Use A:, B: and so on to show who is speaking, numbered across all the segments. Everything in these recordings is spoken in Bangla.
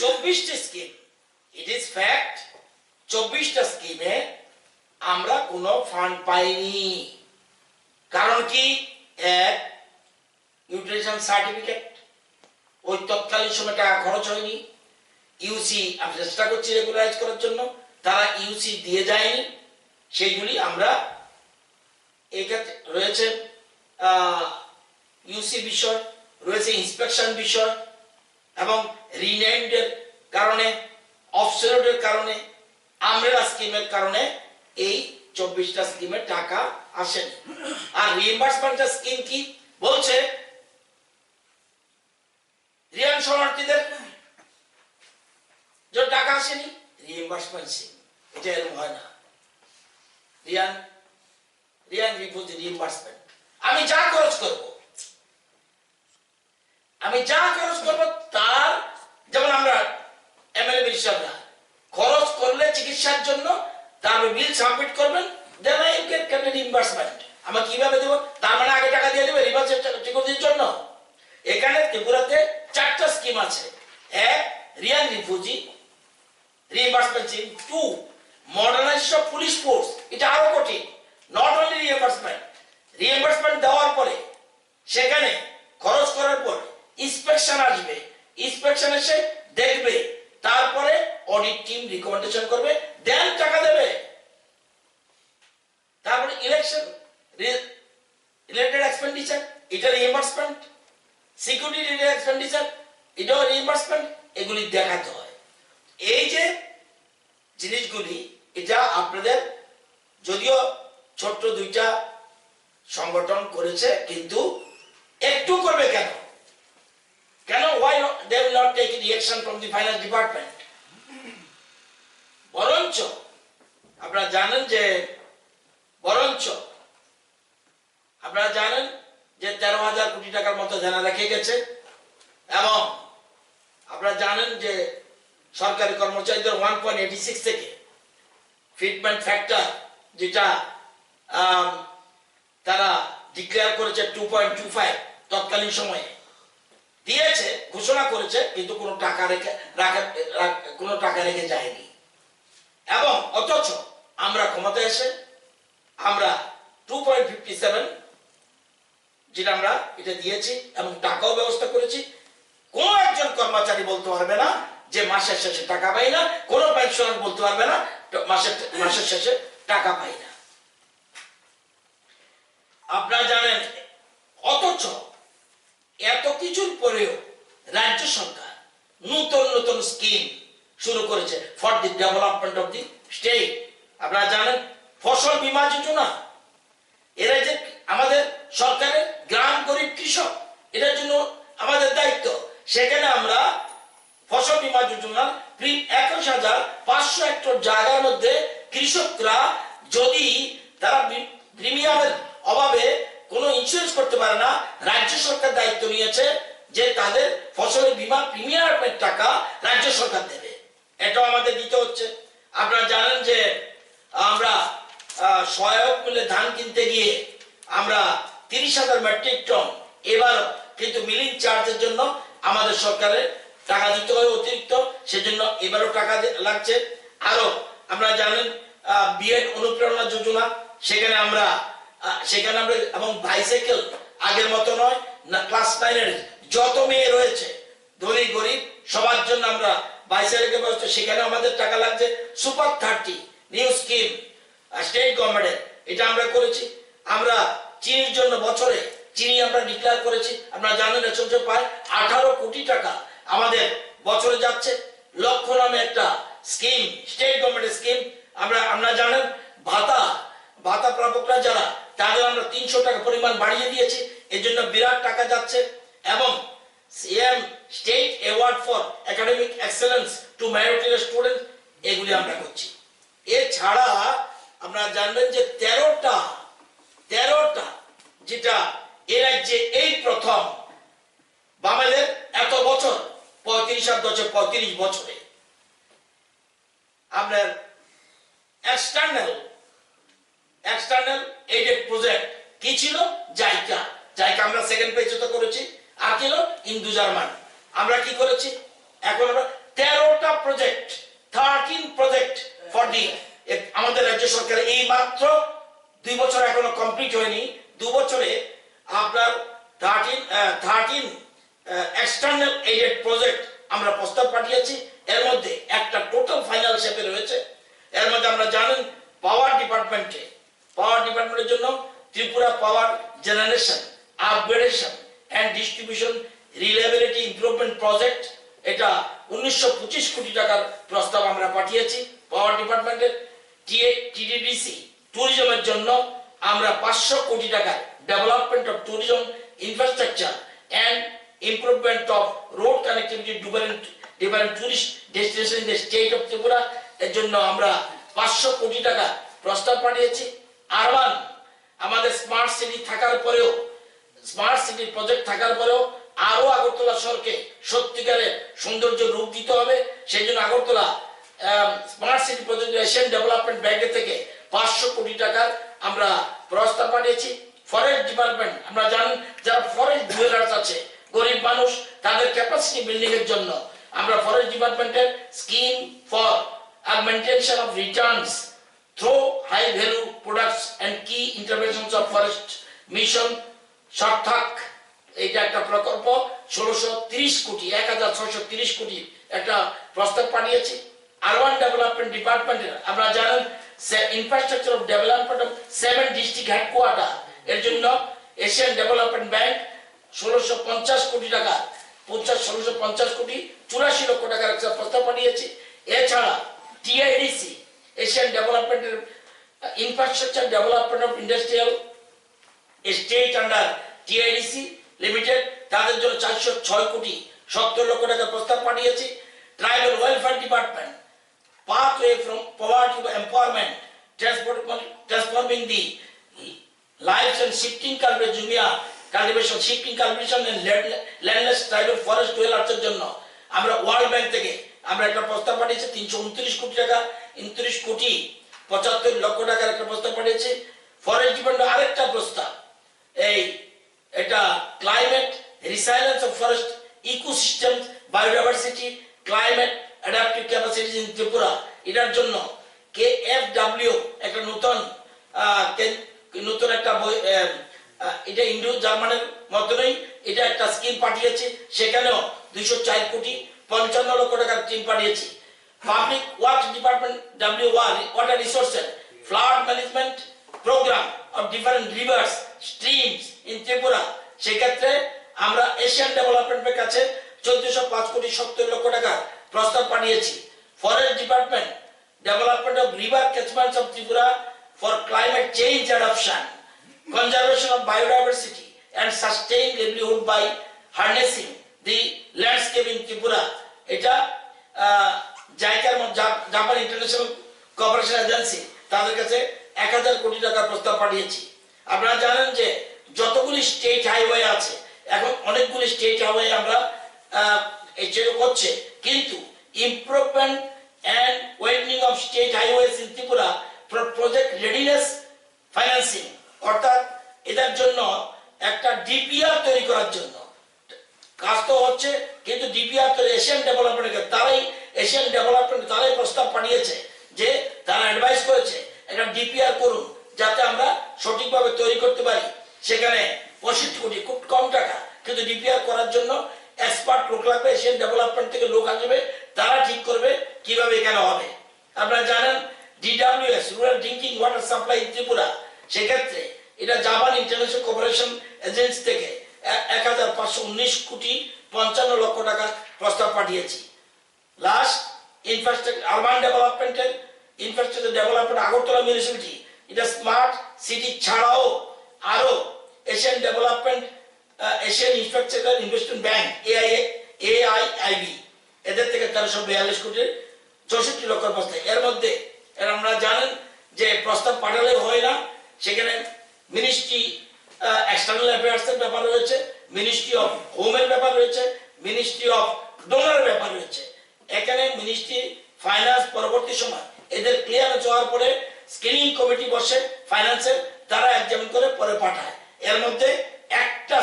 A: 24টি স্কিম, ইট ইজ ফ্যাক্ট, 24টা স্কিমে আমরা কোনো ফান্ড পাইনি। কারণ কি? এক, ইউটিলাইজেশন সার্টিফিকেট, ওই তৎকালীন সময় টাকা খরচ হয়নি। ইউসি আমরা চেষ্টা করছি রেগুলারাইজ করার জন্য, তারা ইউসি দিয়ে যায়নি। সেইগুলি আমরা এই ক্ষেত্রে রয়েছে ইউসি বিষয়, রয়েছে ইন্সপেকশন বিষয়, এবং রিনেমডের কারণে, অফসেটের কারণে, আমরেলা স্কিমের কারণে এই 24টা স্কিমের টাকা আসেনি। আর রিইম্বার্সমেন্টের স্কিম কি বলছে? রিয়ান শরণার্থীদের যে টাকা আসেনি, রিইম্বার্সমেন্ট স্কিম, এটা এরকম হয় না। রিয়ান রিফিউজি রিইম্বার্সমেন্ট, আমি যা খরচ করব তার, যেমন আমরা এমএলএ মিনিস্টাররা খরচ করলে চিকিৎসার জন্য তার বিল সাবমিট করবেন, দেন আই গেট রিইম্বার্সমেন্ট। আমরা কিভাবে দেব? তার মানে আগে টাকা দিয়ে দেবে রিভার্সের জন্য। এখানে ত্রিপুরাতে 4টা স্কিম আছে। এক, রিয়ান refugee reimbursement scheme. 2, modernisation of police force, এটা আরো কঠিন। নট অনলি রিইম্বার্সমেন্ট দেওয়ার পরে সেখানে খরচ করার পর ইন্সপেকশন আসবে, ইন্সপেকশন এসে দেখবে, তারপরে অডিট টিম রিকমেন্ডেশন করবে, দেন টাকা দেবে। তারপরে ইলেকশন রিলেটেড এক্সপেন্ডিচার, এটা রিইম্বার্সমেন্ট। সিকিউরিটি রিলেটেড এক্সপেন্ডিচার, এটাও রিইম্বার্সমেন্ট। এগুলি দেখাতে হয়। এই যে জিনিসগুলি, এটা আপনাদের যদিও ছোট্ট 2টা সংগঠন করেছে, কিন্তু একটু করবে কেন? why they will not take reaction from the finance department? বরঞ্চ আপনারা জানেন যে 13,000 কোটি টাকার মতো দেনা রেখে গেছে, এবং আপনারা জানেন যে সরকারি কর্মচারীদের 1.86 থেকে ফিটমেন্ট ফ্যাক্টর, যেটা তারা ডিক্লেয়ার করেছে 2.25 তৎকালীন সময়ে দিয়েছে, ঘোষণা করেছে, কিন্তু কোনো টাকা রেখে যায়নি। এবং অথচ আমরা ক্ষমতায় এসে আমরা 2.57 যেটা আমরা এটা দিয়েছি, এবং টাকাও ব্যবস্থা করেছি। কোন একজন কর্মচারী বলতে পারবে না যে মাসের শেষে টাকা পাই না, কোন পেনশনার বলতে পারবে না মাসের শেষে টাকা পাই না। আপনারা জানেন, অথচ এত কিছুর পরেও রাজ্য সরকার নতুন স্কিম শুরু করেছে for the development of the state. আপনারা জানেন ফসল বীমা যোজনা, এরা যে আমাদের সরকারের গ্রাম গরিব কৃষক, এটার জন্য আমাদের দায়িত্ব। সেখানে আমরা ফসল বীমা যোজনার 21,500 হেক্টর জায়গার মধ্যে কৃষকরা যদি তারা প্রিমিয়ামের অভাবে কোনো ইন্স্যুরেন্স করতে পারে না, রাজ্য সরকার দায়িত্ব নিয়েছে যে তাদের ফসলের বীমা প্রিমিয়ামের টাকা রাজ্য সরকার দেবে। এটাও আমাদের দিতে হচ্ছে। আপনারা জানেন যে আমরা সহায়ক মূল্যে ধান কিনতে গিয়ে আমরা 30,000 মেট্রিক টন, এবার কিন্তু মিলিং চার্জের জন্য আমাদের সরকারের টাকা দিতে হয় অতিরিক্ত, সেজন্য এবারও টাকা লাগছে। আরো আপনারা জানেন বিএড অনুপ্রেরণা যোজনা, সেখানে আমরা এবং বাইসাইকেল আগের মতো নয়, ক্লাস 9 এর যত মেয়ে রয়েছে ধনী গরিব সবার জন্য আমরা বাইসাইকেল ব্যবস্থা, সেখানে আমাদের টাকা লাগছে। সুপার 30 নিউ স্কিম স্টেট গভর্নমেন্টের, এটা আমরা করেছি। আমরা চিনির জন্য বছরে চিনি আমরা ডিক্লেয়ার করেছি। আপনারা জানেন এসব প্রায় 18 কোটি টাকা আমাদের বছরে যাচ্ছে। লক্ষ্য নামে একটা স্কিম, স্টেট গভর্নমেন্টের স্কিম। আমরা জানেন ভাতা প্রাপকরা যারা, তাদের আমরা 300 টাকা পরিমাণ বাড়িয়ে দিয়েছি, এর জন্য বিরাট টাকা যাচ্ছে। এবং CM state award for academic excellence to meritorious student, এগুলি আমরা করছি। এছাড়া আপনারা জানবেন যে 13টা যেটা এ রাজ্যে এই প্রথম বামেদের এত বছর 35 বছরে আপনার এক্সটার্নাল এইডেড প্রজেক্ট কি ছিল? জাইকা আমরা সেকেন্ড পেজে তো করেছি। আর ছিল ইন্দু জার্মান। আমরা কি করেছি? এখন আমরা 13টা প্রজেক্ট, 13 প্রজেক্ট ফর দি, আমাদের রাজ্য সরকার এই মাত্র 2 বছর এখনো কমপ্লিট হয়নি, 2 বছরে আপনার 13 এক্সটার্নাল এইডেড প্রজেক্ট আমরা প্রস্তাব পাঠিয়েছি। এর মধ্যে একটা টোটাল ফাইনাল শেপে রয়েছে। এর মধ্যে আমরা জানেন পাওয়ার ডিপার্টমেন্টের জন্য Tripura power generation upgradation and distribution reliability improvement project, এটা 1925 কোটি টাকার প্রস্তাব আমরা পাঠিয়েছি পাওয়ার ডিপার্টমেন্টের। টিডিডিসি ট্যুরিজমের জন্য আমরা 500 কোটি টাকা development of tourism infrastructure and improvement of road connectivity different tourist destination in the state of Tripura, এর জন্য আমরা 500 কোটি টাকা প্রস্তাব পাঠিয়েছি। আরবান, আমাদের স্মার্ট সিটি থাকার পরেও, স্মার্ট সিটি প্রজেক্ট থাকার পরেও আরো আগরতলা শহরকে সত্যিকারের সৌন্দর্য রূপ দিতে হবে। সেই জন্য Agartala smart city project Asian development bank থেকে 500 কোটি টাকার আমরা প্রস্তাব পাঠিয়েছি। ফরেস্ট ডিপার্টমেন্ট, আমরা জানেন যারা ফরেস্ট ডুয়েলার্স আছে, গরিব মানুষ, তাদের ক্যাপাসিটি বিল্ডিং এর জন্য আমরা ফরেস্ট ডিপার্টমেন্টের scheme for augmentation of returns through high value products and key interventions of forest mission সার্থক, এটা একটা প্রকল্প 1630 কোটি 1630 কোটি একটা প্রস্তাব পাঠিয়েছি। আরবান ডেভেলপমেন্ট ডিপার্টমেন্টের আমরা জানেন infrastructure of development of 7 district headquarter, এর জন্য এশিয়ান ডেভেলপমেন্ট ব্যাংক 1650 কোটি টাকা 1650 কোটি 84 লক্ষ টাকার একটা প্রস্তাব পাঠিয়েছি। এছাড়া টিআইডিসি এশিয়ান ডেভেলপমেন্টের infrastructure development of industrial estate under TIDC limited, তাদের জন্য 406 কোটি 70 লক্ষ টাকা প্রস্তাব পাঠিয়েছি। Tribal welfare department pathway from poverty to empowerment, transforming the lives and shifting cultivation, shifting cultivation and landless tribal forest dwellers এর জন্য আমরা ওয়ার্ল্ড ব্যাংক থেকে আমরা একটা প্রস্তাব পাঠিয়েছি 329 কোটি টাকা 29 কোটি 75 লক্ষ টাকার একটা প্রস্তাব পাঠিয়েছি। ফরেস্ট ডিপার্টমেন্ট আরেকটা প্রস্তাব, এটা climate resilience of forest ecosystem biodiversity climate adaptive capacities in Tripura, এটার জন্য KFW একটা নতুন একটা এটা ইন্ডো জার্মানের মতনই এটা একটা স্কিম পাঠিয়েছে, সেখানেও 204 কোটি 55 লক্ষ টাকার স্কিম পাঠিয়েছি। Public works department W1 water resources flood management programme of different rivers streams in Tripura, সেক্ষেত্রে আমরা এশিয়ান ডেভেলপমেন্টের কাছে 1405 কোটি 70 লক্ষ টাকা প্রস্তাব পাঠিয়েছি। Forest department development of river catchments of Tripura for climate change adoption, conservation of biodiversity and sustained livelihood by harnessing the landscape in Tripura, এটা জাইকার জাপান ইন্টারন্যাশনাল কোঅপারেশন এজেন্সি, তাদের কাছে 1000 কোটি টাকা প্রস্তাব পাঠিয়েছি। আপনারা জানেন যে যতগুলি স্টেট হাইওয়ে আছে, এখন অনেকগুলি স্টেট হাইওয়ে আমরা এচএও করছে, কিন্তু improvement and widening of state highways in Tripura for project readiness financing, অর্থাৎ এদের জন্য একটা ডিপিআর তৈরি করার জন্য কাজ তো হচ্ছে, কিন্তু ডিপিআর তো এশিয়ান ডেভেলপমেন্ট তারাই প্রস্তাব পাঠিয়েছে যে তারা অ্যাডভাইস করেছে একটা ডিপিআর করুন যাতে আমরা সঠিকভাবে তৈরি করতে পারি। সেখানে 65 কোটি, খুব কম টাকা, কিন্তু ডিপিআর করার জন্য এক্সপার্ট লোক লাগবে, এশিয়ান ডেভেলপমেন্ট থেকে লোক আসবে, তারা ঠিক করবে কিভাবে এখানে হবে। আপনারা জানেন DWS rural drinking water supply in Tripura, সেক্ষেত্রে এটা জাপান ইন্টারন্যাশনাল কোঅপারেশন এজেন্সি থেকে 1519 কোটি 55 লক্ষ টাকা প্রস্তাব পাঠিয়েছি। লাস্ট ইনফ্রাস্ট্রাকচার আরবান ডেভেলপমেন্টের ইনফ্রাস্ট্রাকচার ডেভেলপমেন্ট আগরতলা মিউনিসিপালিটি, এটা স্মার্ট সিটি ছাড়াও আরো Asian development Asian infrastructure investment bank AIIB, এদের থেকে 1342 কোটি 64 লক্ষ প্রস্তাব। এর মধ্যে আমরা জানেন যে প্রস্তাব পাঠালে হয় না, সেখানে মিনিস্ট্রি এক্সটার্নাল অ্যাফেয়ার্স এর ব্যাপার রয়েছে, মিনিস্ট্রি অফ হোমের ব্যাপার রয়েছে, মিনিস্ট্রি অফ ডোনার ব্যাপার রয়েছে। এখানে মিনিস্ট্রি ফাইন্যান্স পরবর্তী সময় এদের ক্লিয়ারেন্স হওয়ার পরে স্ক্রিনিং কমিটি বসে ফাইন্যান্সের, তারা এক্সামিন করে পরে পাঠায়। এর মধ্যে একটা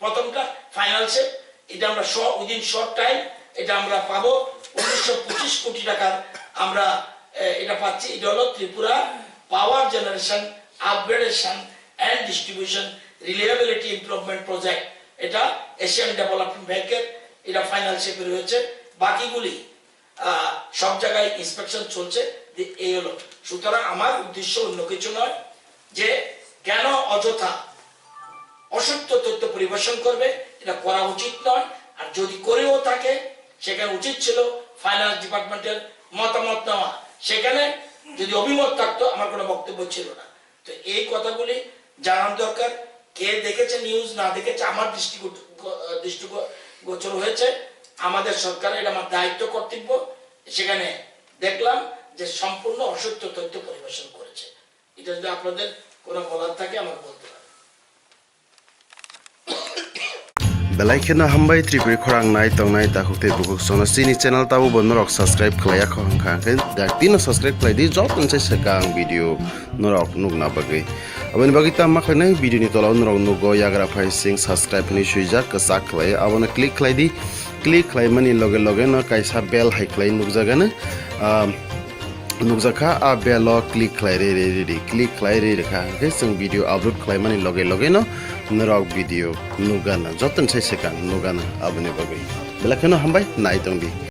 A: প্রথমটা ফাইনাল শেপ, এটা আমরা উইদিন শর্ট টাইম এটা আমরা পাবো। $25 কোটি টাকার আমরা এটা পাচ্ছি। এটা হলো Tripura power generation upgradation and distribution reliability improvement project. এটা এশিয়ান ডেভেলপমেন্ট ব্যাংকের এটা ফাইনাল শেপে রয়েছে। বাকিগুলি সব জায়গায় ইন্সপেকশন চলছে। এই হলো, সুতরাং আমার উদ্দেশ্য অন্য কিছু নয় যে কেন অযথা অসত্য তথ্য পরিবেশন করবে, এটা করা উচিত নয়। আর যদি করেও থাকে সেখানে উচিত ছিল ফাইন্যান্স ডিপার্টমেন্টের মতামত নেওয়া। সেখানে যদি অভিমত থাকতো আমার কোনো বক্তব্য ছিল না। তো এই কথাগুলি জানার দরকার। কে দেখেছে নিউজ, না দেখেছে, আমার দৃষ্টিগোচর হয়েছে। আমাদের সরকারের এটা আমার দায়িত্ব, কর্তব্য। সেখানে দেখলাম যে সম্পূর্ণ অসত্য তথ্য পরিবেশন করেছে। এটা যদি আপনাদের কোনো বলার থাকে আমাকে বলতে পারেন।
B: Belaikena hambai tripuri khorang nai tongnai ta hukte bukuk sona sini channel tabu bonnorok subscribe khlaya khongkha ke dak tino subscribe khlai di job tun chai sekang video norok nugna bagai aboni bagi ta ma khlai video ni tola norok nugo yagra phai sing subscribe ni suijak kasak khlai abona click khlai di click khlai mani loge loge no kaisa bell hai khlai nugjagana nukjaka a belo click khlai re click khlai re kha ke sing video upload khlai mani loge loge no norok video nugana joton chai sekang nugana aboni bagai belakeno hambai nai tongdi।